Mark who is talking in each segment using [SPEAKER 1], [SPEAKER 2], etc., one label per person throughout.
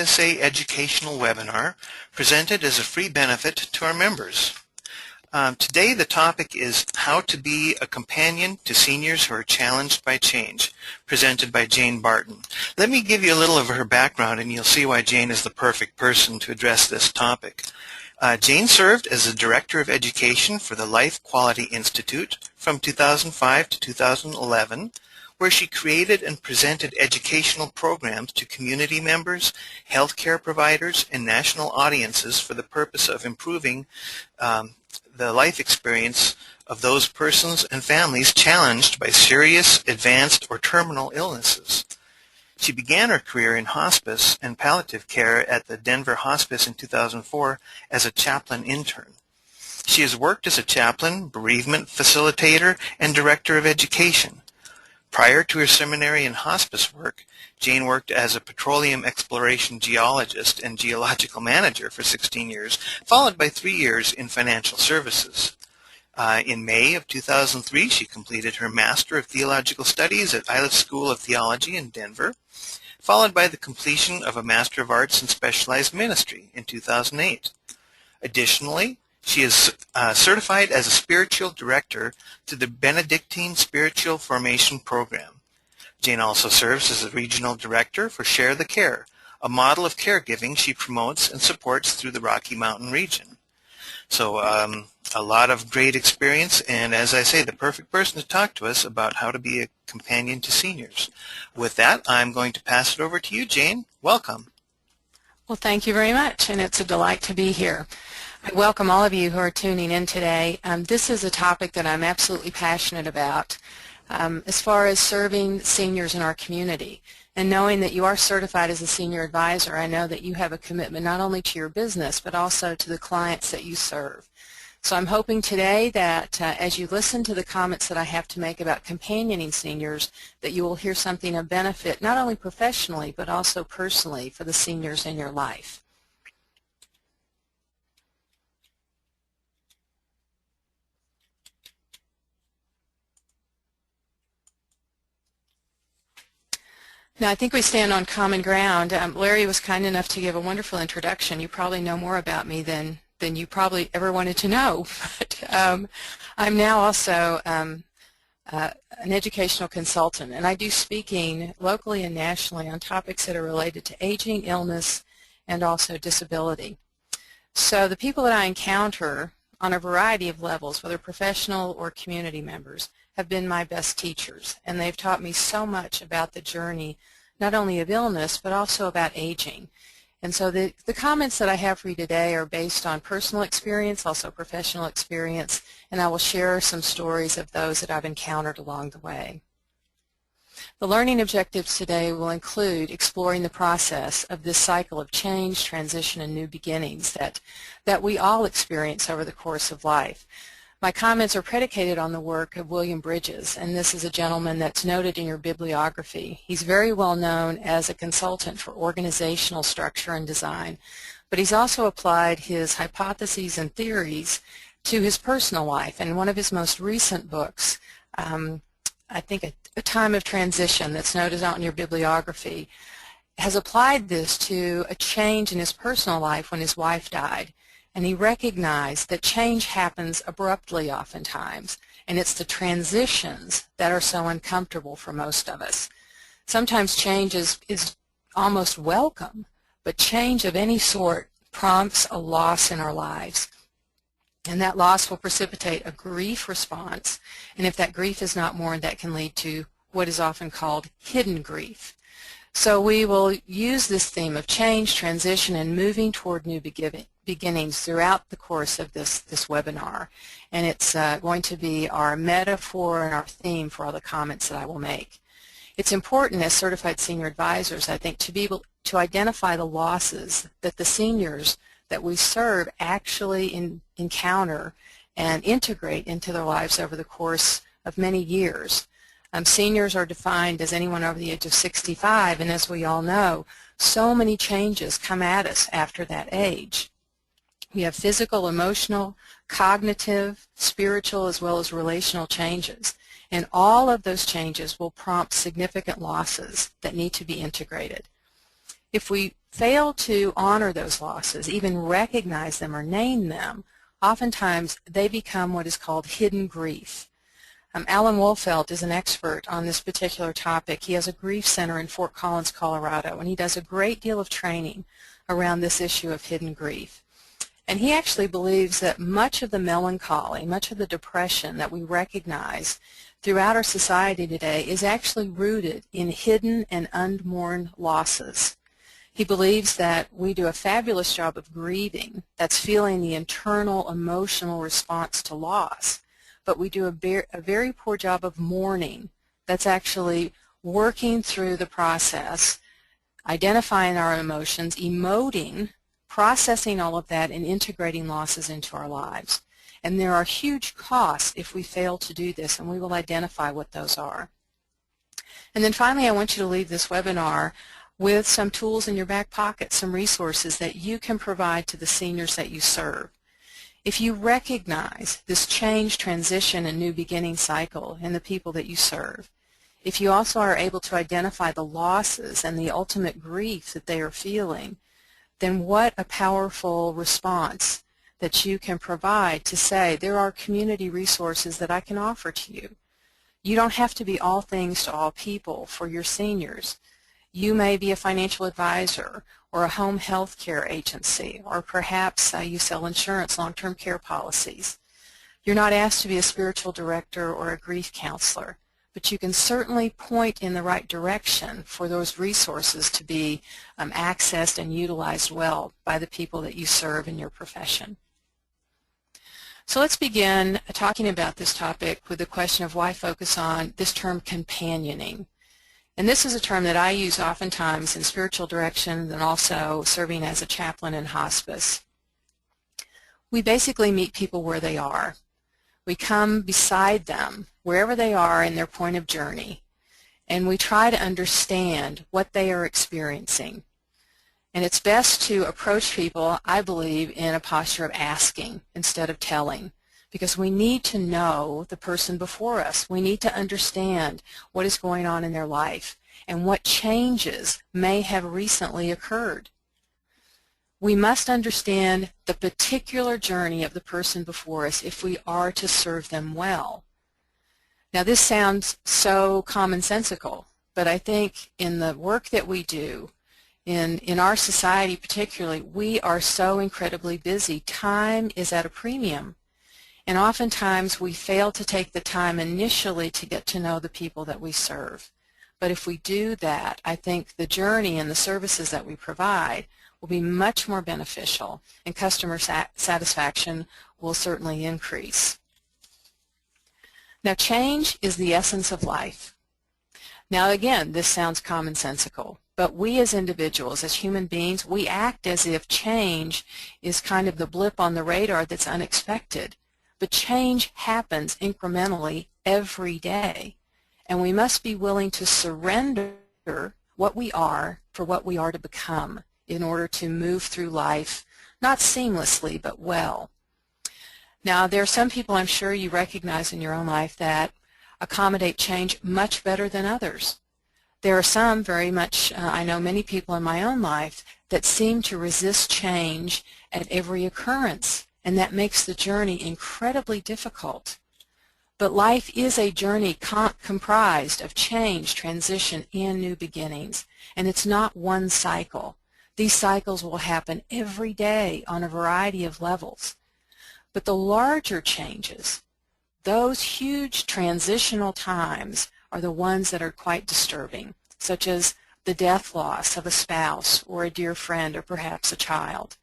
[SPEAKER 1] FSA educational webinar presented as a free benefit to our members. Today the topic is How to Be a Companion to Seniors Who Are Challenged by Change, presented by Jane Barton. Let me give you a little of her background and you'll see why Jane is the perfect person to address this topic. Jane served as the Director of Education for the Life Quality Institute from 2005 to 2011, where she created and presented educational programs to community members, healthcare providers, and national audiences for the purpose of improving the life experience of those persons and families challenged by serious, advanced, or terminal illnesses. She began her career in hospice and palliative care at the Denver Hospice in 2004 as a chaplain intern. She has worked as a chaplain, bereavement facilitator, and director of education. Prior to her seminary and hospice work, Jane worked as a petroleum exploration geologist and geological manager for 16 years, followed by 3 years in financial services. In May of 2003, she completed her Master of Theological Studies at Iliff School of Theology in Denver, followed by the completion of a Master of Arts in Specialized Ministry in 2008. Additionally, she is certified as a spiritual director to the Benedictine Spiritual Formation Program. Jane also serves as a regional director for Share the Care, a model of caregiving she promotes and supports through the Rocky Mountain region. So a lot of great experience, and as I say, the perfect person to talk to us about how to be a companion to seniors. With that, I'm going to pass it over to you, Jane. Welcome.
[SPEAKER 2] Well, thank you very much, and it's a delight to be here. I welcome all of you who are tuning in today. This is a topic that I'm absolutely passionate about as far as serving seniors in our community. And knowing that you are certified as a senior advisor, I know that you have a commitment not only to your business, but also to the clients that you serve. So I'm hoping today that as you listen to the comments that I have to make about companioning seniors, that you will hear something of benefit, not only professionally, but also personally for the seniors in your life. Now, I think we stand on common ground. Larry was kind enough to give a wonderful introduction. You probably know more about me than you probably ever wanted to know. But I'm now also an educational consultant, and I do speaking locally and nationally on topics that are related to aging, illness, and also disability. So the people that I encounter on a variety of levels, whether professional or community members, have been my best teachers, and they've taught me so much about the journey not only of illness but also about aging. And so the comments that I have for you today are based on personal experience, also professional experience, and I will share some stories of those that I've encountered along the way. The learning objectives today will include exploring the process of this cycle of change, transition, and new beginnings that we all experience over the course of life. My comments are predicated on the work of William Bridges, and this is a gentleman that's noted in your bibliography. He's very well known as a consultant for organizational structure and design, but he's also applied his hypotheses and theories to his personal life. And one of his most recent books, I think A Time of Transition, that's noted out in your bibliography, has applied this to a change in his personal life when his wife died. And he recognized that change happens abruptly oftentimes, and it's the transitions that are so uncomfortable for most of us. Sometimes change is almost welcome, but change of any sort prompts a loss in our lives. And that loss will precipitate a grief response, and if that grief is not mourned, that can lead to what is often called hidden grief. So we will use this theme of change, transition, and moving toward new beginnings throughout the course of this webinar. And it's going to be our metaphor and our theme for all the comments that I will make. It's important as certified senior advisors, I think, to be able to identify the losses that the seniors that we serve actually encounter and integrate into their lives over the course of many years. Seniors are defined as anyone over the age of 65, and as we all know, so many changes come at us after that age. We have physical, emotional, cognitive, spiritual, as well as relational changes, and all of those changes will prompt significant losses that need to be integrated. If we fail to honor those losses, even recognize them or name them, oftentimes they become what is called hidden grief. Alan Wolfelt is an expert on this particular topic. He has a grief center in Fort Collins, Colorado, and he does a great deal of training around this issue of hidden grief. And he actually believes that much of the melancholy, much of the depression that we recognize throughout our society today is actually rooted in hidden and unmourned losses. He believes that we do a fabulous job of grieving, that's feeling the internal emotional response to loss, but we do a very poor job of mourning, that's actually working through the process, identifying our emotions, emoting, processing all of that, and integrating losses into our lives. And there are huge costs if we fail to do this, and we will identify what those are. And then finally, I want you to leave this webinar with some tools in your back pocket, some resources that you can provide to the seniors that you serve. If you recognize this change, transition, and new beginning cycle in the people that you serve, if you also are able to identify the losses and the ultimate grief that they are feeling, then what a powerful response that you can provide to say, there are community resources that I can offer to you. You don't have to be all things to all people for your seniors. You may be a financial advisor or a home health care agency, or perhaps you sell insurance, long-term care policies. You're not asked to be a spiritual director or a grief counselor, but you can certainly point in the right direction for those resources to be accessed and utilized well by the people that you serve in your profession. So let's begin talking about this topic with the question of why focus on this term companioning. And this is a term that I use oftentimes in spiritual direction and also serving as a chaplain in hospice. We basically meet people where they are. We come beside them, wherever they are in their point of journey, and we try to understand what they are experiencing. And it's best to approach people, I believe, in a posture of asking instead of telling, because we need to know the person before us. We need to understand what is going on in their life and what changes may have recently occurred. We must understand the particular journey of the person before us if we are to serve them well. Now, this sounds so commonsensical, but I think in the work that we do, in our society particularly, we are so incredibly busy. Time is at a premium. And oftentimes we fail to take the time initially to get to know the people that we serve. But if we do that, I think the journey and the services that we provide will be much more beneficial, and customer satisfaction will certainly increase. Now, change is the essence of life. Now, again, this sounds commonsensical, but we as individuals, as human beings, we act as if change is kind of the blip on the radar that's unexpected. But change happens incrementally every day, and we must be willing to surrender what we are for what we are to become in order to move through life, not seamlessly, but well. Now, there are some people I'm sure you recognize in your own life that accommodate change much better than others. There are some very much, I know many people in my own life that seem to resist change at every occurrence, and that makes the journey incredibly difficult. But life is a journey comprised of change, transition, and new beginnings, and it's not one cycle. These cycles will happen every day on a variety of levels. But the larger changes, those huge transitional times, are the ones that are quite disturbing, such as the death loss of a spouse or a dear friend or perhaps a child.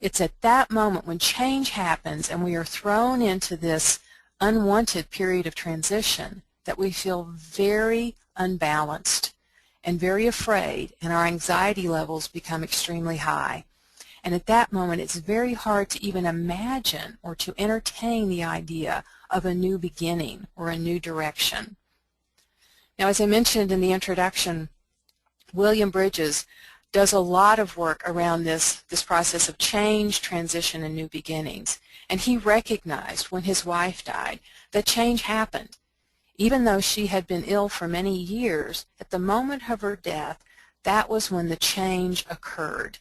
[SPEAKER 2] It's at that moment when change happens and we are thrown into this unwanted period of transition that we feel very unbalanced and very afraid, and our anxiety levels become extremely high. And at that moment, it's very hard to even imagine or to entertain the idea of a new beginning or a new direction. Now, as I mentioned in the introduction, William Bridges does a lot of work around this process of change, transition, and new beginnings. And he recognized when his wife died that change happened. Even though she had been ill for many years, at the moment of her death, that was when the change occurred.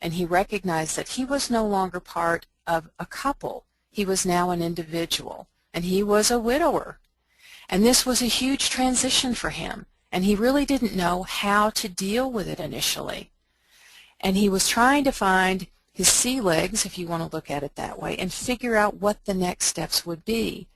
[SPEAKER 2] And he recognized that he was no longer part of a couple. He was now an individual, and he was a widower. And this was a huge transition for him, and he really didn't know how to deal with it initially. And he was trying to find his sea legs, if you want to look at it that way, and figure out what the next steps would be.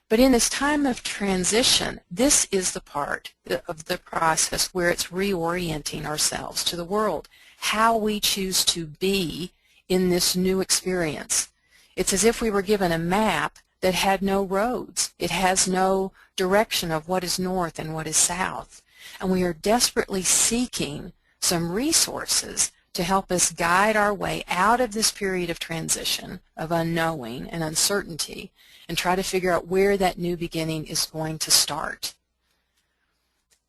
[SPEAKER 2] But in this time of transition, this is the part of the process where it's reorienting ourselves to the world, how we choose to be in this new experience. It's as if we were given a map that had no roads. It has no direction of what is north and what is south. And we are desperately seeking some resources to help us guide our way out of this period of transition, of unknowing and uncertainty, and try to figure out where that new beginning is going to start.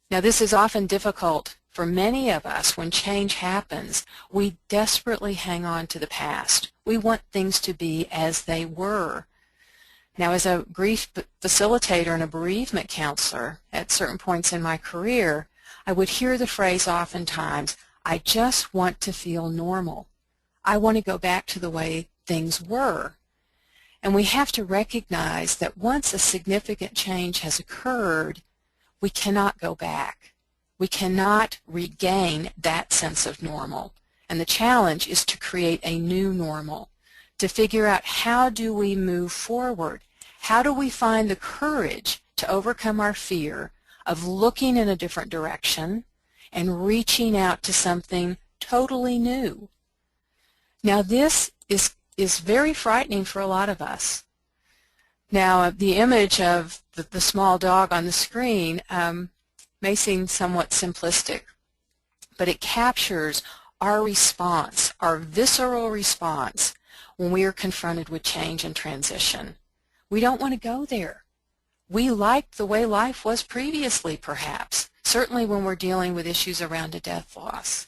[SPEAKER 2] Now, this is often difficult for many of us. When change happens, we desperately hang on to the past. We want things to be as they were. Now, as a grief facilitator and a bereavement counselor at certain points in my career, I would hear the phrase oftentimes, "I just want to feel normal. I want to go back to the way things were." And we have to recognize that once a significant change has occurred, we cannot go back. We cannot regain that sense of normal. And the challenge is to create a new normal, to figure out how do we move forward. How do we find the courage to overcome our fear of looking in a different direction and reaching out to something totally new? Now, this is very frightening for a lot of us. Now, the image of the small dog on the screen may seem somewhat simplistic, but it captures our response, our visceral response when we are confronted with change and transition. We don't want to go there. We like the way life was previously, perhaps, certainly when we're dealing with issues around a death loss.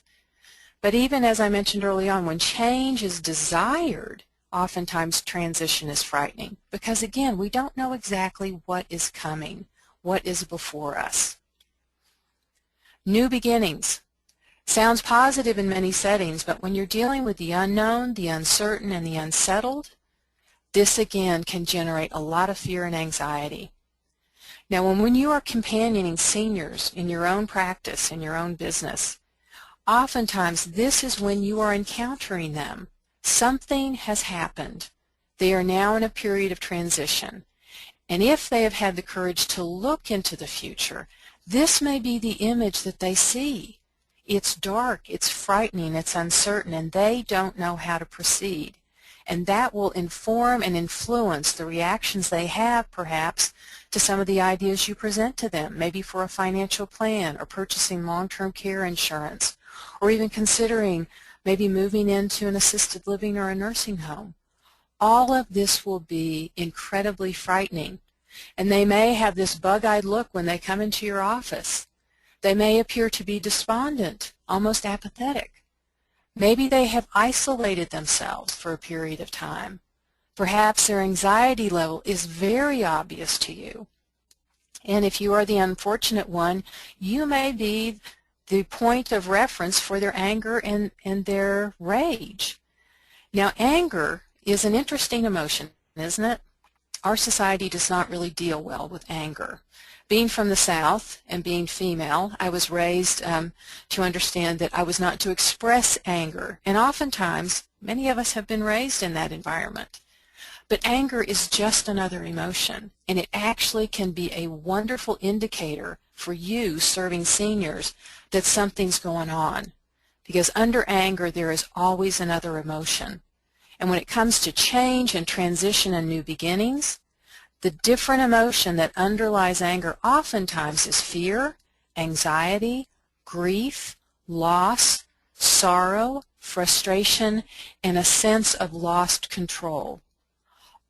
[SPEAKER 2] But even as I mentioned early on, when change is desired, oftentimes transition is frightening because, again, we don't know exactly what is coming, what is before us. New beginnings. Sounds positive in many settings, but when you're dealing with the unknown, the uncertain, and the unsettled, this again can generate a lot of fear and anxiety. Now, when you are companioning seniors in your own practice, in your own business, oftentimes this is when you are encountering them. Something has happened. They are now in a period of transition. And if they have had the courage to look into the future, this may be the image that they see. It's dark, it's frightening, it's uncertain, and they don't know how to proceed. And that will inform and influence the reactions they have, perhaps, to some of the ideas you present to them, maybe for a financial plan or purchasing long-term care insurance, or even considering maybe moving into an assisted living or a nursing home. All of this will be incredibly frightening. And they may have this bug-eyed look when they come into your office. They may appear to be despondent, almost apathetic. Maybe they have isolated themselves for a period of time. Perhaps their anxiety level is very obvious to you. And if you are the unfortunate one, you may be the point of reference for their anger and their rage. Now, anger is an interesting emotion, isn't it? Our society does not really deal well with anger. Being from the South and being female, I was raised to understand that I was not to express anger. And oftentimes, many of us have been raised in that environment. But anger is just another emotion, and it actually can be a wonderful indicator for you serving seniors that something's going on. Because under anger, there is always another emotion. And when it comes to change and transition and new beginnings, the different emotion that underlies anger oftentimes is fear, anxiety, grief, loss, sorrow, frustration, and a sense of lost control.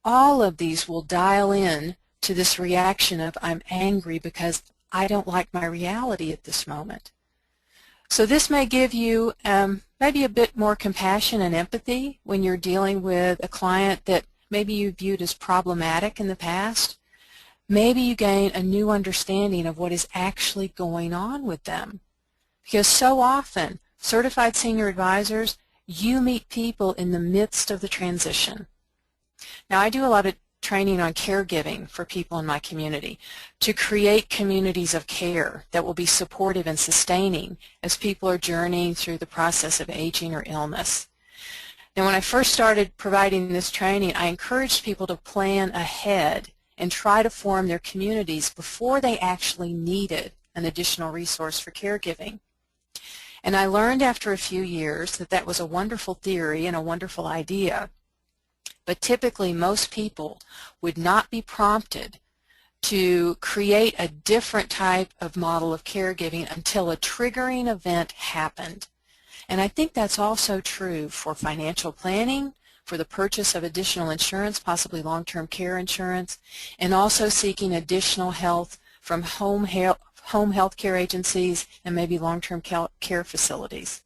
[SPEAKER 2] All of these will dial in to this reaction of I'm angry because I don't like my reality at this moment. So this may give you maybe a bit more compassion and empathy when you're dealing with a client that maybe you viewed as problematic in the past. Maybe you gain a new understanding of what is actually going on with them. Because so often, certified senior advisors, you meet people in the midst of the transition. Now, I do a lot of training on caregiving for people in my community to create communities of care that will be supportive and sustaining as people are journeying through the process of aging or illness. Now, when I first started providing this training, I encouraged people to plan ahead and try to form their communities before they actually needed an additional resource for caregiving. And I learned after a few years that that was a wonderful theory and a wonderful idea. But typically, most people would not be prompted to create a different type of model of caregiving until a triggering event happened. And I think that's also true for financial planning, for the purchase of additional insurance, possibly long-term care insurance, and also seeking additional health from home health care agencies and maybe long-term care facilities.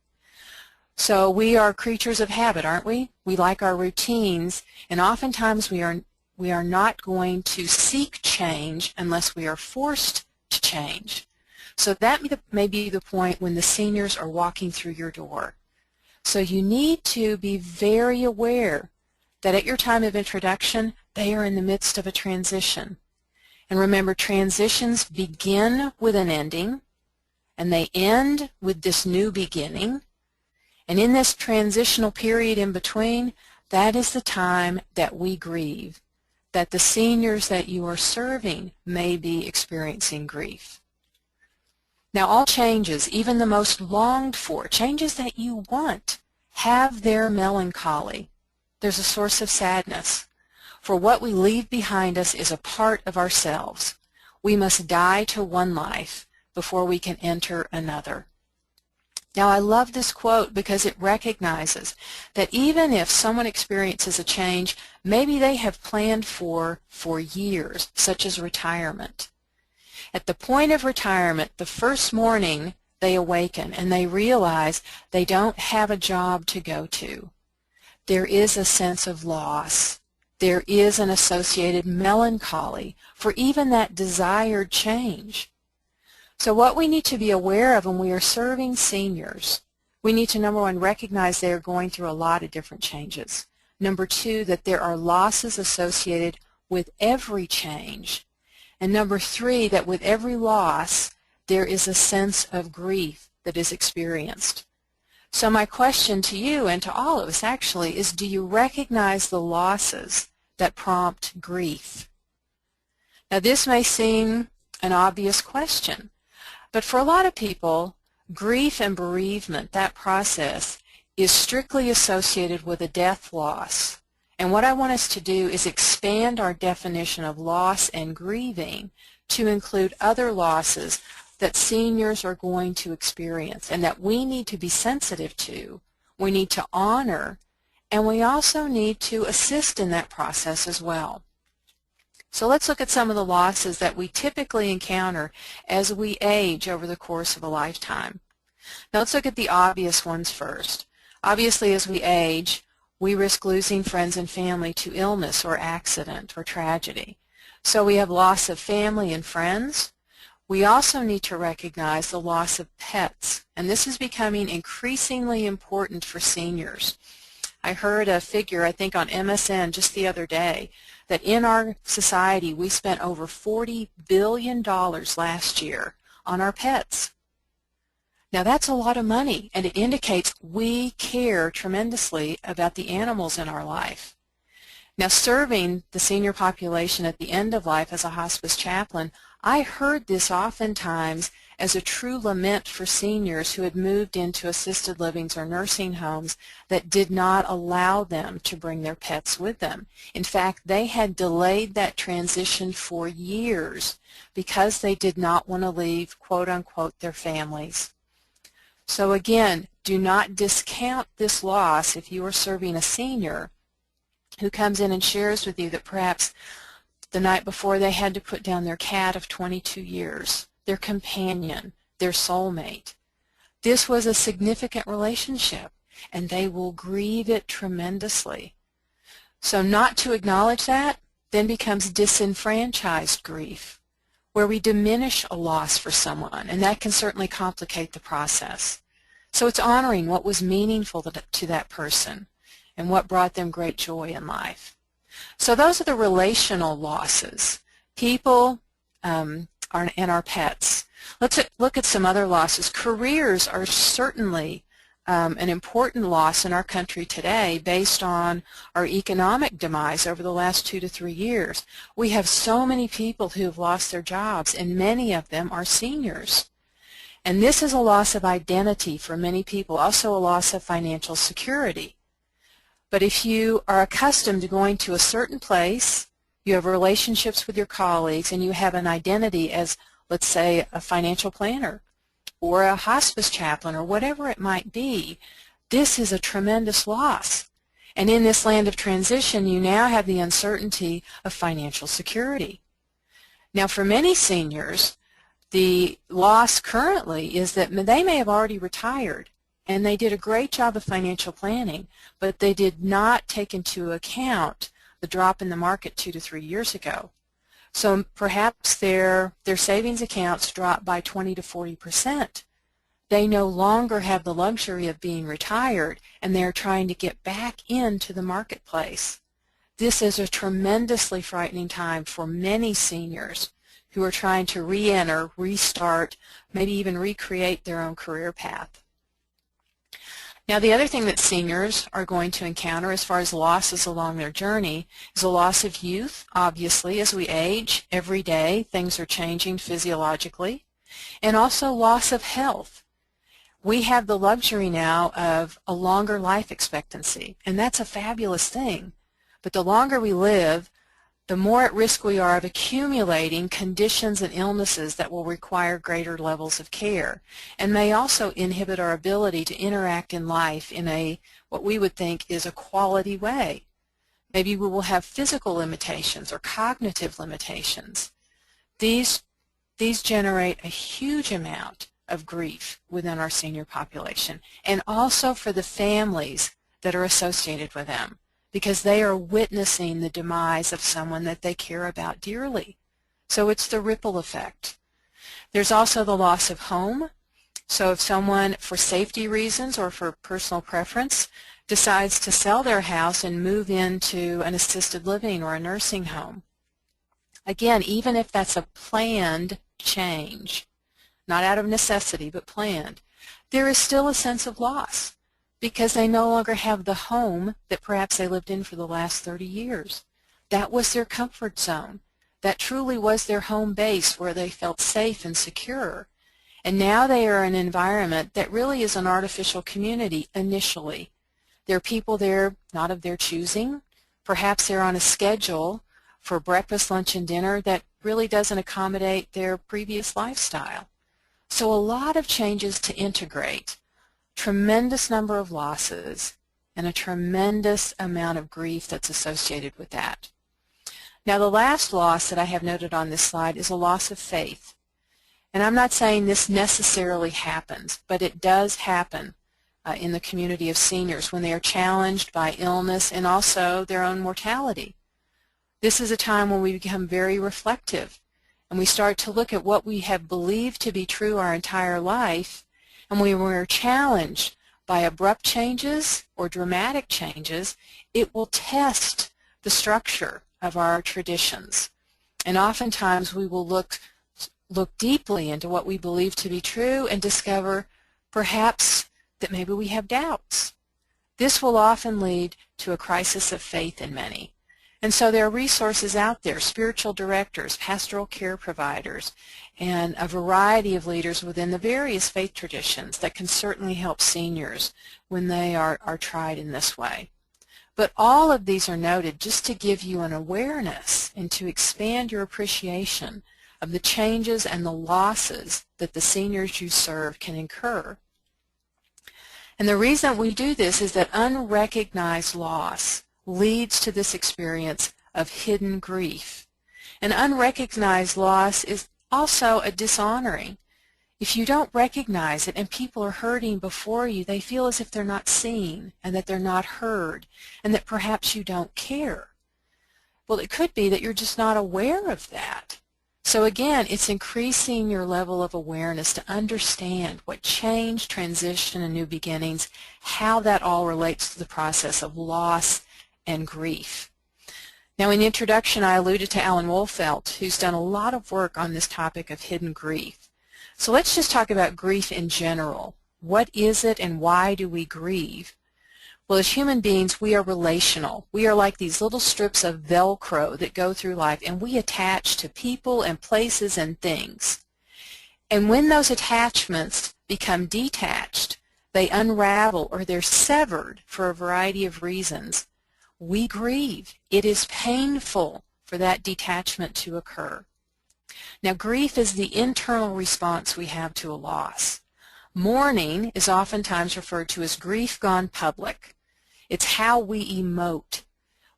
[SPEAKER 2] So we are creatures of habit, aren't we? We like our routines, and oftentimes we are not going to seek change unless we are forced to change. So that may be the point when the seniors are walking through your door. So you need to be very aware that at your time of introduction, they are in the midst of a transition. And remember, transitions begin with an ending, and they end with this new beginning. And in this transitional period in between, that is the time that we grieve, that the seniors that you are serving may be experiencing grief. Now, all changes, even the most longed for, changes that you want, have their melancholy. There's a source of sadness. For what we leave behind us is a part of ourselves. We must die to one life before we can enter another. Now, I love this quote because it recognizes that even if someone experiences a change maybe they have planned for years, such as retirement, at the point of retirement, the first morning they awaken and they realize they don't have a job to go to. There is a sense of loss. There is an associated melancholy for even that desired change. So what we need to be aware of when we are serving seniors, we need to, number one, recognize they are going through a lot of different changes. Number two, that there are losses associated with every change. And number three, that with every loss, there is a sense of grief that is experienced. So my question to you and to all of us actually is, do you recognize the losses that prompt grief? Now, this may seem an obvious question, but for a lot of people, grief and bereavement, that process, is strictly associated with a death loss. And what I want us to do is expand our definition of loss and grieving to include other losses that seniors are going to experience and that we need to be sensitive to, we need to honor, and we also need to assist in that process as well. So let's look at some of the losses that we typically encounter as we age over the course of a lifetime. Now let's look at the obvious ones first. Obviously, as we age, we risk losing friends and family to illness or accident or tragedy. So we have loss of family and friends. We also need to recognize the loss of pets, and this is becoming increasingly important for seniors. I heard a figure, I think on MSN just the other day, that in our society we spent over $40 billion last year on our pets. Now that's a lot of money, and it indicates we care tremendously about the animals in our life. Now, serving the senior population at the end of life as a hospice chaplain, I heard this oftentimes as a true lament for seniors who had moved into assisted livings or nursing homes that did not allow them to bring their pets with them. In fact, they had delayed that transition for years because they did not want to leave, quote unquote, their families. So again, do not discount this loss if you are serving a senior who comes in and shares with you that perhaps the night before they had to put down their cat of 22 years, their companion, their soulmate. This was a significant relationship, and they will grieve it tremendously. So not to acknowledge that then becomes disenfranchised grief, where we diminish a loss for someone, and that can certainly complicate the process. So it's honoring what was meaningful to that person and what brought them great joy in life. So those are the relational losses, people and our pets. Let's look at some other losses. Careers are certainly an important loss in our country today based on our economic demise over the last 2 to 3 years. We have so many people who have lost their jobs, and many of them are seniors. And this is a loss of identity for many people, also a loss of financial security. But if you are accustomed to going to a certain place, you have relationships with your colleagues, and you have an identity as, let's say, a financial planner or a hospice chaplain or whatever it might be, this is a tremendous loss. And in this land of transition, you now have the uncertainty of financial security. Now, for many seniors, the loss currently is that they may have already retired, and they did a great job of financial planning, but they did not take into account the drop in the market 2 to 3 years ago. So perhaps their savings accounts dropped by 20 to 40%. They no longer have the luxury of being retired, and they're trying to get back into the marketplace. This is a tremendously frightening time for many seniors who are trying to re-enter, restart, maybe even recreate their own career path. Now, the other thing that seniors are going to encounter as far as losses along their journey is a loss of youth. Obviously, as we age every day, things are changing physiologically, and also loss of health. We have the luxury now of a longer life expectancy, and that's a fabulous thing. But the longer we live, the more at risk we are of accumulating conditions and illnesses that will require greater levels of care, and may also inhibit our ability to interact in life in what we would think is a quality way. Maybe we will have physical limitations or cognitive limitations. These generate a huge amount of grief within our senior population, and also for the families that are associated with them, because they are witnessing the demise of someone that they care about dearly. So it's the ripple effect. There's also the loss of home. So if someone, for safety reasons or for personal preference, decides to sell their house and move into an assisted living or a nursing home, again, even if that's a planned change, not out of necessity but planned, there is still a sense of loss, because they no longer have the home that perhaps they lived in for the last 30 years. That was their comfort zone. That truly was their home base where they felt safe and secure. And now they are in an environment that really is an artificial community initially. There are people there not of their choosing. Perhaps they're on a schedule for breakfast, lunch, and dinner that really doesn't accommodate their previous lifestyle. So a lot of changes to integrate. Tremendous number of losses, and a tremendous amount of grief that's associated with that. Now, the last loss that I have noted on this slide is a loss of faith. And I'm not saying this necessarily happens, but it does happen in the community of seniors when they are challenged by illness and also their own mortality. This is a time when we become very reflective, and we start to look at what we have believed to be true our entire life. And when we're challenged by abrupt changes or dramatic changes, it will test the structure of our traditions. And oftentimes we will look deeply into what we believe to be true and discover perhaps that maybe we have doubts. This will often lead to a crisis of faith in many. And so there are resources out there, spiritual directors, pastoral care providers, and a variety of leaders within the various faith traditions that can certainly help seniors when they are tried in this way. But all of these are noted just to give you an awareness and to expand your appreciation of the changes and the losses that the seniors you serve can incur. And the reason we do this is that unrecognized loss leads to this experience of hidden grief. And unrecognized loss is also a dishonoring. If you don't recognize it and people are hurting before you, they feel as if they're not seen and that they're not heard and that perhaps you don't care. Well, it could be that you're just not aware of that. So again, it's increasing your level of awareness to understand what change, transition, and new beginnings, how that all relates to the process of loss and grief. Now, in the introduction, I alluded to Alan Wolfelt, who's done a lot of work on this topic of hidden grief. So let's just talk about grief in general. What is it and why do we grieve? Well, as human beings, we are relational. We are like these little strips of Velcro that go through life, and we attach to people and places and things. And when those attachments become detached, they unravel or they're severed for a variety of reasons. We grieve. It is painful for that detachment to occur. Now, grief is the internal response we have to a loss. Mourning is oftentimes referred to as grief gone public. It's how we emote.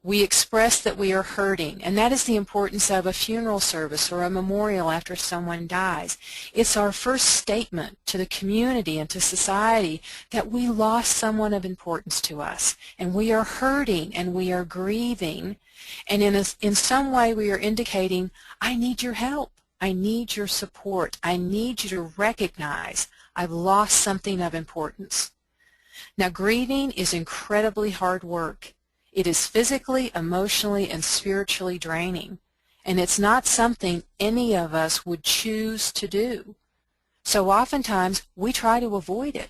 [SPEAKER 2] We express that we are hurting, and that is the importance of a funeral service or a memorial after someone dies. It's our first statement to the community and to society that we lost someone of importance to us, and we are hurting and we are grieving, and in some way we are indicating, I need your help, I need your support, I need you to recognize I've lost something of importance. Now, grieving is incredibly hard work. It is physically, emotionally, and spiritually draining, and it's not something any of us would choose to do. So oftentimes, we try to avoid it.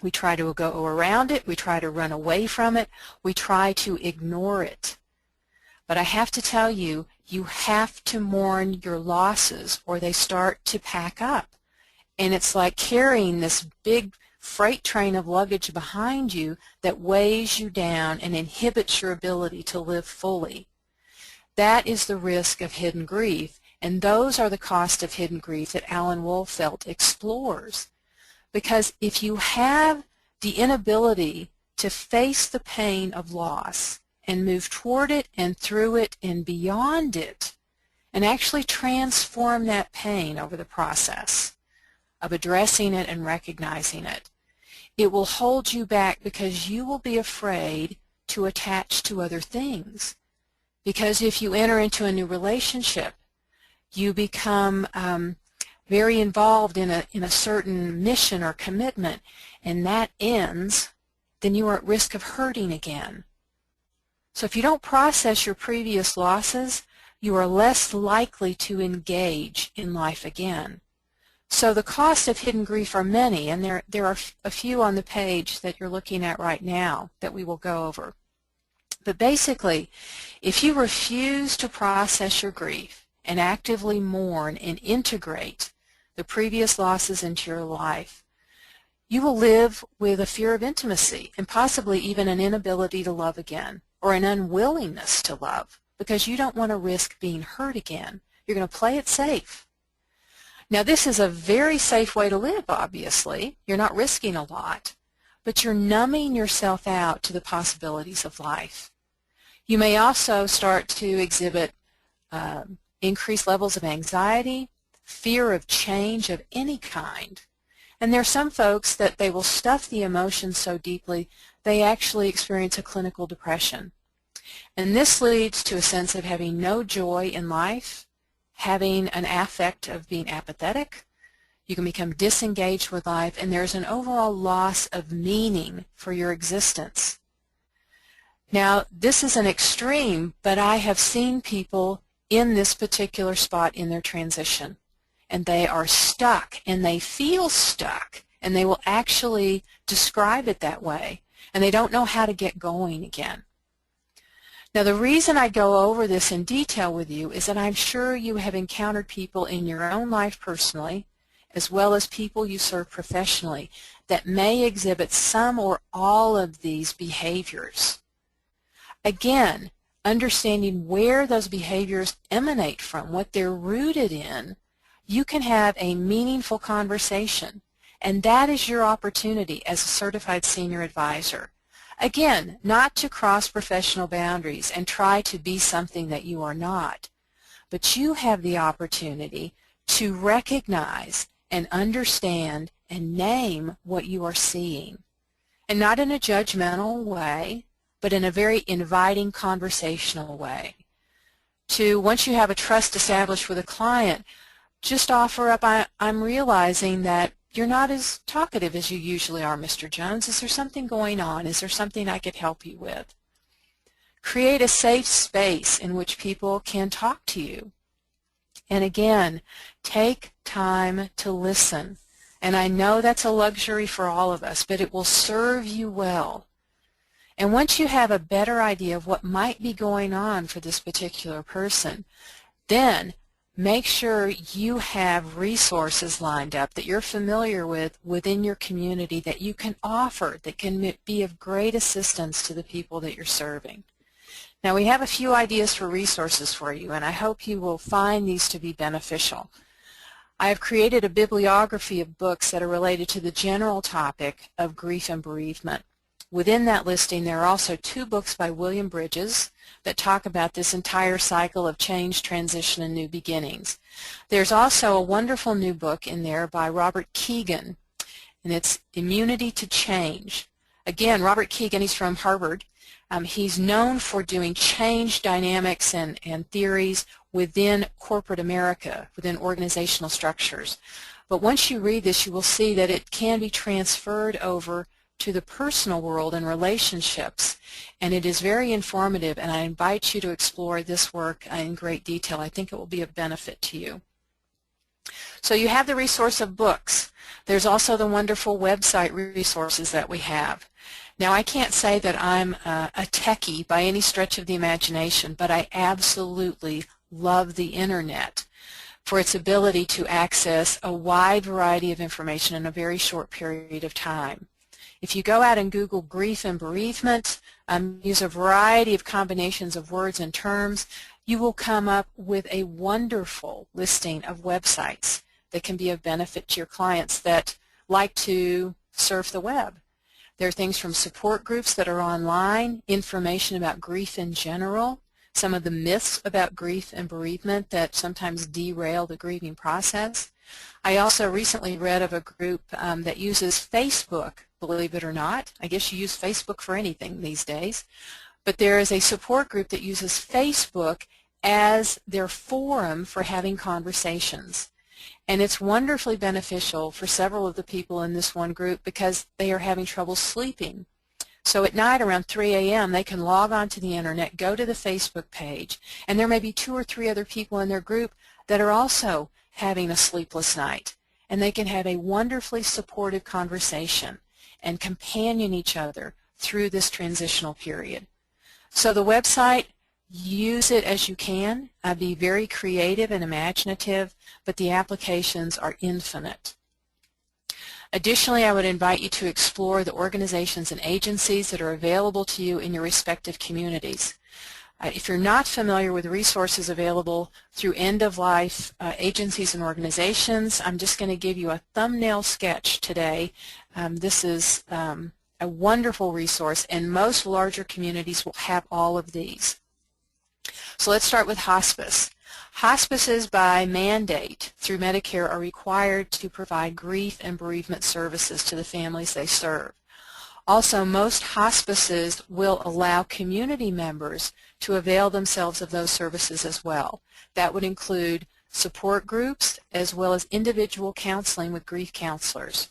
[SPEAKER 2] We try to go around it. We try to run away from it. We try to ignore it. But I have to tell you, you have to mourn your losses or they start to pack up. And it's like carrying this big freight train of luggage behind you that weighs you down and inhibits your ability to live fully. That is the risk of hidden grief, and those are the costs of hidden grief that Alan Wolfelt explores. Because if you have the inability to face the pain of loss and move toward it and through it and beyond it, and actually transform that pain over the process of addressing it and recognizing it, it will hold you back because you will be afraid to attach to other things. Because if you enter into a new relationship, you become very involved in a certain mission or commitment, and that ends, then you are at risk of hurting again. So if you don't process your previous losses, you are less likely to engage in life again. So the costs of hidden grief are many, and there are a few on the page that you're looking at right now that we will go over. But basically, if you refuse to process your grief and actively mourn and integrate the previous losses into your life, you will live with a fear of intimacy and possibly even an inability to love again or an unwillingness to love because you don't want to risk being hurt again. You're going to play it safe. Now, this is a very safe way to live, obviously. You're not risking a lot, but you're numbing yourself out to the possibilities of life. You may also start to exhibit increased levels of anxiety, fear of change of any kind. And there are some folks that they will stuff the emotions so deeply they actually experience a clinical depression. And this leads to a sense of having no joy in life, having an affect of being apathetic. You can become disengaged with life, and there's an overall loss of meaning for your existence. Now, this is an extreme, but I have seen people in this particular spot in their transition, and they are stuck, and they feel stuck, and they will actually describe it that way, and they don't know how to get going again. Now, the reason I go over this in detail with you is that I'm sure you have encountered people in your own life personally, as well as people you serve professionally, that may exhibit some or all of these behaviors. Again, understanding where those behaviors emanate from, what they're rooted in, you can have a meaningful conversation, and that is your opportunity as a certified senior advisor. Again, not to cross professional boundaries and try to be something that you are not, but you have the opportunity to recognize and understand and name what you are seeing. And not in a judgmental way, but in a very inviting conversational way. to, once you have a trust established with a client, just offer up, I'm realizing that you're not as talkative as you usually are, Mr. Jones. Is there something going on? Is there something I could help you with? Create a safe space in which people can talk to you. And again, take time to listen. And I know that's a luxury for all of us, but it will serve you well. And once you have a better idea of what might be going on for this particular person, then make sure you have resources lined up that you're familiar with within your community that you can offer, that can be of great assistance to the people that you're serving. Now, we have a few ideas for resources for you, and I hope you will find these to be beneficial. I have created a bibliography of books that are related to the general topic of grief and bereavement. Within that listing, there are also 2 books by William Bridges that talk about this entire cycle of change, transition, and new beginnings. There's also a wonderful new book in there by Robert Keegan, and it's Immunity to Change. Again, Robert Keegan, he's from Harvard. He's known for doing change dynamics and theories within corporate America, within organizational structures. But once you read this, you will see that it can be transferred over to the personal world and relationships, and it is very informative, and I invite you to explore this work in great detail. I think it will be of benefit to you. So you have the resource of books. There's also the wonderful website resources that we have. Now, I can't say that I'm a techie by any stretch of the imagination, but I absolutely love the Internet for its ability to access a wide variety of information in a very short period of time. If you go out and Google grief and bereavement, use a variety of combinations of words and terms, you will come up with a wonderful listing of websites that can be of benefit to your clients that like to surf the web. There are things from support groups that are online, information about grief in general, some of the myths about grief and bereavement that sometimes derail the grieving process. I also recently read of a group that uses Facebook, believe it or not. I guess you use Facebook for anything these days. But there is a support group that uses Facebook as their forum for having conversations. And it's wonderfully beneficial for several of the people in this one group because they are having trouble sleeping. So at night around 3 a.m. they can log on to the Internet, go to the Facebook page, and there may be 2 or 3 other people in their group that are also having a sleepless night. And they can have a wonderfully supportive conversation and companion each other through this transitional period. So the website, use it as you can. Be very creative and imaginative, but the applications are infinite. Additionally, I would invite you to explore the organizations and agencies that are available to you in your respective communities. If you're not familiar with resources available through end-of-life agencies and organizations, I'm just going to give you a thumbnail sketch today. This is a wonderful resource, and most larger communities will have all of these. So let's start with hospice. Hospices by mandate through Medicare are required to provide grief and bereavement services to the families they serve. Also, most hospices will allow community members to avail themselves of those services as well. That would include support groups as well as individual counseling with grief counselors.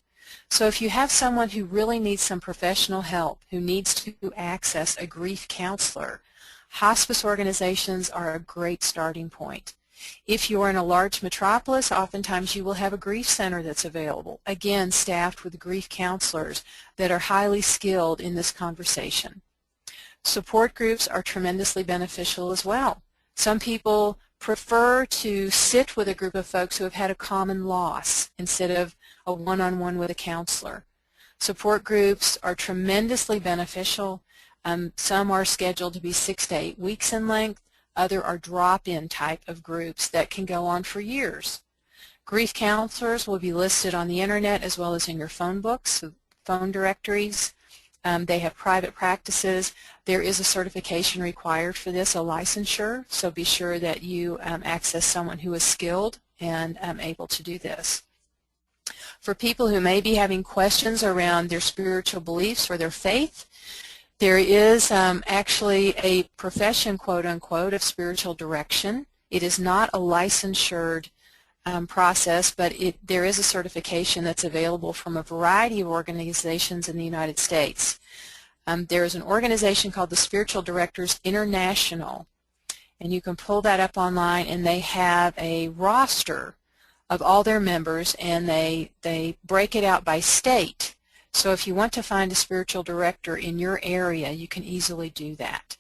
[SPEAKER 2] So if you have someone who really needs some professional help, who needs to access a grief counselor, hospice organizations are a great starting point. If you're in a large metropolis, oftentimes you will have a grief center that's available, again staffed with grief counselors that are highly skilled in this conversation. Support groups are tremendously beneficial as well. Some people prefer to sit with a group of folks who have had a common loss instead of a one-on-one with a counselor. Support groups are tremendously beneficial. Some are scheduled to be 6 to 8 weeks in length. Other are drop-in type of groups that can go on for years. Grief counselors will be listed on the Internet as well as in your phone books, phone directories. They have private practices. There is a certification required for this, a licensure, so be sure that you access someone who is skilled and able to do this. For people who may be having questions around their spiritual beliefs or their faith, There is actually a profession, quote unquote, of spiritual direction. It is not a licensed process, but there is a certification that's available from a variety of organizations in the United States. There is an organization called the Spiritual Directors International, and you can pull that up online, and they have a roster of all their members, and they break it out by state. So if you want to find a spiritual director in your area, you can easily do that.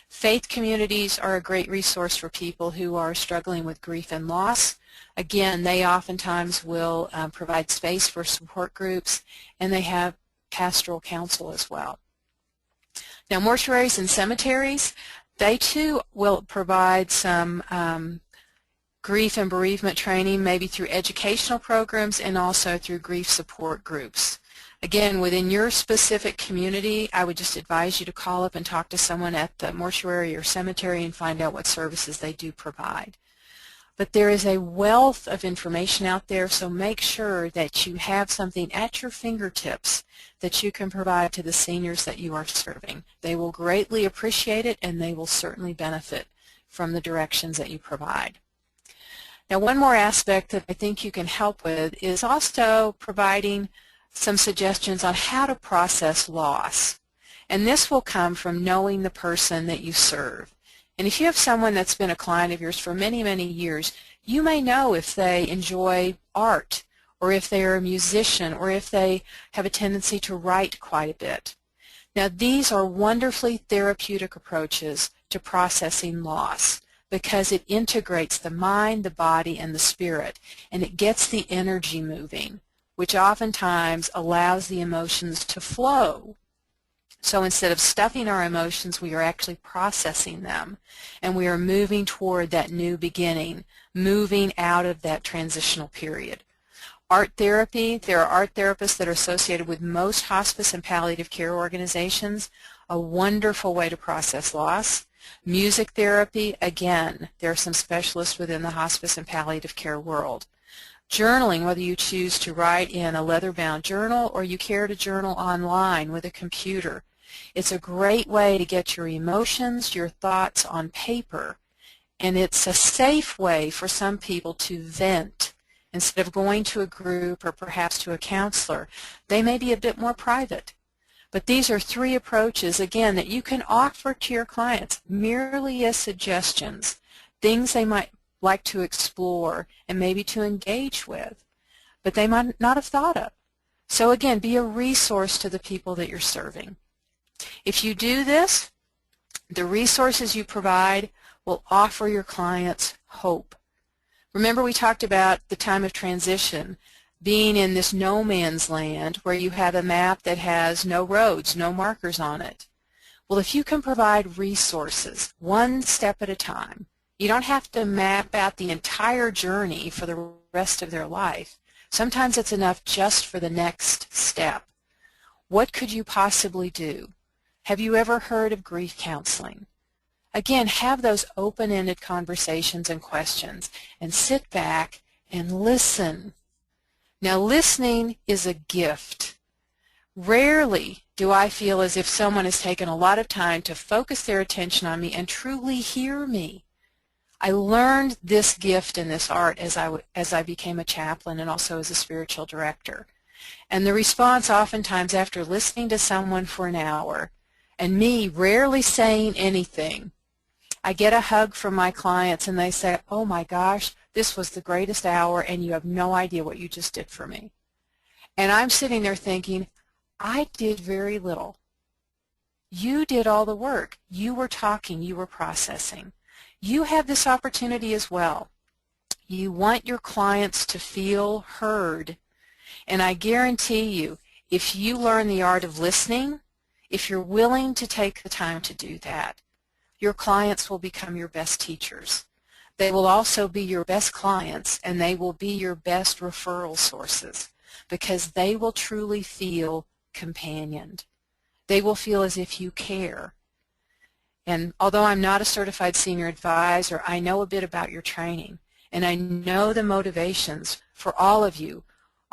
[SPEAKER 2] Faith communities are a great resource for people who are struggling with grief and loss. Again, they oftentimes will provide space for support groups, and they have pastoral counsel as well. Now, mortuaries and cemeteries, they too will provide some grief and bereavement training, maybe through educational programs and also through grief support groups. Again, within your specific community, I would just advise you to call up and talk to someone at the mortuary or cemetery and find out what services they do provide. But there is a wealth of information out there, so make sure that you have something at your fingertips that you can provide to the seniors that you are serving. They will greatly appreciate it, and they will certainly benefit from the directions that you provide. Now, one more aspect that I think you can help with is also providing some suggestions on how to process loss. And this will come from knowing the person that you serve. And if you have someone that's been a client of yours for many, many years, you may know if they enjoy art, or if they're a musician, or if they have a tendency to write quite a bit. Now, these are wonderfully therapeutic approaches to processing loss because it integrates the mind, the body, and the spirit, and it gets the energy moving, which oftentimes allows the emotions to flow. So instead of stuffing our emotions, we are actually processing them, and we are moving toward that new beginning, moving out of that transitional period. Art therapy, there are art therapists that are associated with most hospice and palliative care organizations, a wonderful way to process loss. Music therapy, again, there are some specialists within the hospice and palliative care world. Journaling, whether you choose to write in a leather-bound journal or you care to journal online with a computer, it's a great way to get your emotions, your thoughts on paper, and it's a safe way for some people to vent. Instead of going to a group or perhaps to a counselor, they may be a bit more private. But these are three approaches, again, that you can offer to your clients merely as suggestions, things they might like to explore and maybe to engage with, but they might not have thought of. So again, be a resource to the people that you're serving. If you do this, the resources you provide will offer your clients hope. Remember, we talked about the time of transition being in this no man's land where you have a map that has no roads, no markers on it. Well, if you can provide resources one step at a time, you don't have to map out the entire journey for the rest of their life. Sometimes it's enough just for the next step. What could you possibly do? Have you ever heard of grief counseling? Again, have those open-ended conversations and questions and sit back and listen. Now, listening is a gift. Rarely do I feel as if someone has taken a lot of time to focus their attention on me and truly hear me. I learned this gift and this art as I became a chaplain and also as a spiritual director. And the response oftentimes after listening to someone for an hour and me rarely saying anything, I get a hug from my clients and they say, "Oh my gosh, this was the greatest hour and you have no idea what you just did for me." And I'm sitting there thinking, I did very little. You did all the work. You were talking, you were processing. You have this opportunity as well. You want your clients to feel heard. And I guarantee you, if you learn the art of listening, if you're willing to take the time to do that, your clients will become your best teachers. They will also be your best clients, and they will be your best referral sources because they will truly feel companioned. They will feel as if you care. And although I'm not a certified senior advisor, I know a bit about your training, and I know the motivations for all of you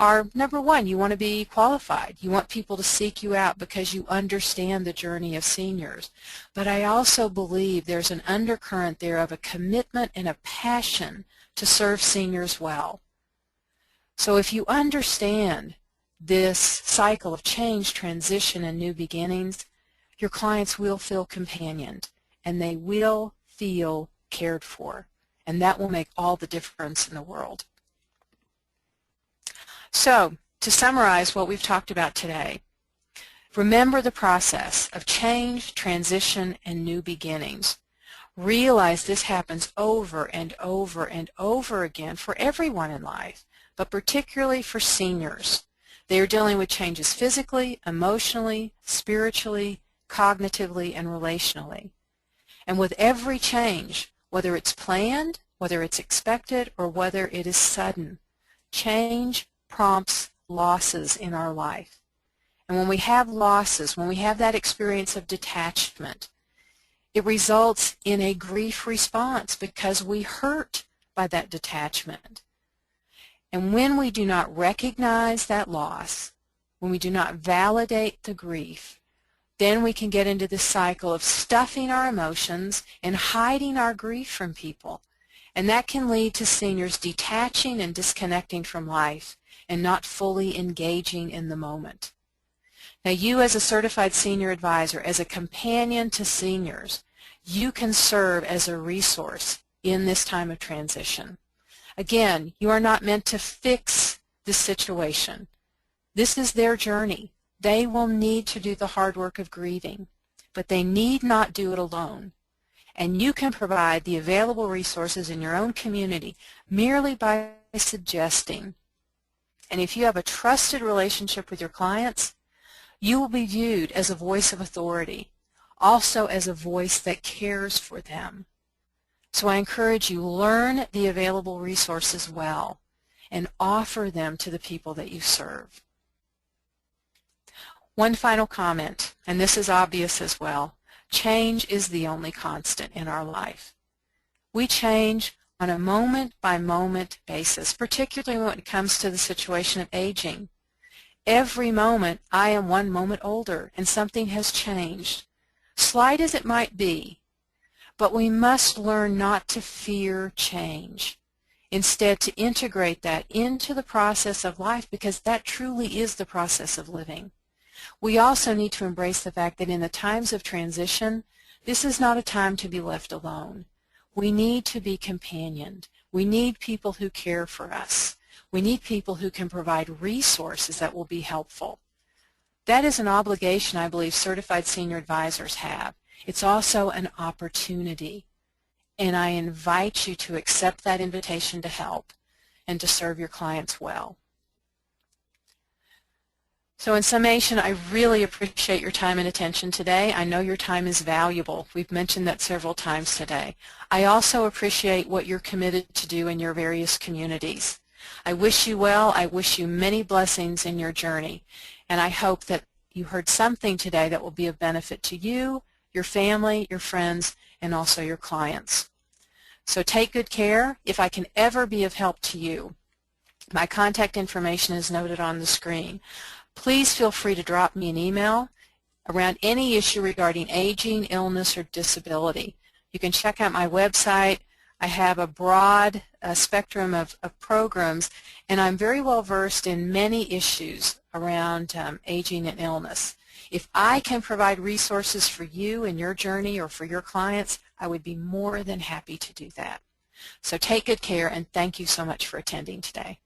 [SPEAKER 2] are, number one, you want to be qualified. You want people to seek you out because you understand the journey of seniors. But I also believe there's an undercurrent there of a commitment and a passion to serve seniors well. So if you understand this cycle of change, transition, and new beginnings, your clients will feel companioned and they will feel cared for. And that will make all the difference in the world. So, to summarize what we've talked about today, remember the process of change, transition, and new beginnings. Realize this happens over and over and over again for everyone in life, but particularly for seniors. They are dealing with changes physically, emotionally, spiritually, cognitively, and relationally. And with every change, whether it's planned, whether it's expected, or whether it is sudden, change prompts losses in our life. And when we have losses, when we have that experience of detachment, it results in a grief response because we hurt by that detachment. And when we do not recognize that loss, when we do not validate the grief, then we can get into this cycle of stuffing our emotions and hiding our grief from people. And that can lead to seniors detaching and disconnecting from life and not fully engaging in the moment. Now you as a certified senior advisor, as a companion to seniors, you can serve as a resource in this time of transition. Again, you are not meant to fix the situation. This is their journey. They will need to do the hard work of grieving, but they need not do it alone. And you can provide the available resources in your own community merely by suggesting. And if you have a trusted relationship with your clients, you will be viewed as a voice of authority, also as a voice that cares for them. So I encourage you, learn the available resources well and offer them to the people that you serve. One final comment, and this is obvious as well. Change is the only constant in our life. We change on a moment-by-moment basis, particularly when it comes to the situation of aging. Every moment I am one moment older and something has changed, slight as it might be, but we must learn not to fear change. Instead, to integrate that into the process of life, because that truly is the process of living. We also need to embrace the fact that in the times of transition, this is not a time to be left alone. We need to be companioned. We need people who care for us. We need people who can provide resources that will be helpful. That is an obligation I believe certified senior advisors have. It's also an opportunity, and I invite you to accept that invitation to help and to serve your clients well. So in summation, I really appreciate your time and attention today. I know your time is valuable. We've mentioned that several times today. I also appreciate what you're committed to do in your various communities. I wish you well. I wish you many blessings in your journey. And I hope that you heard something today that will be of benefit to you, your family, your friends, and also your clients. So take good care. If I can ever be of help to you, my contact information is noted on the screen. Please feel free to drop me an email around any issue regarding aging, illness, or disability. You can check out my website. I have a broad spectrum of programs, and I'm very well versed in many issues around aging and illness. If I can provide resources for you in your journey or for your clients, I would be more than happy to do that. So take good care, and thank you so much for attending today.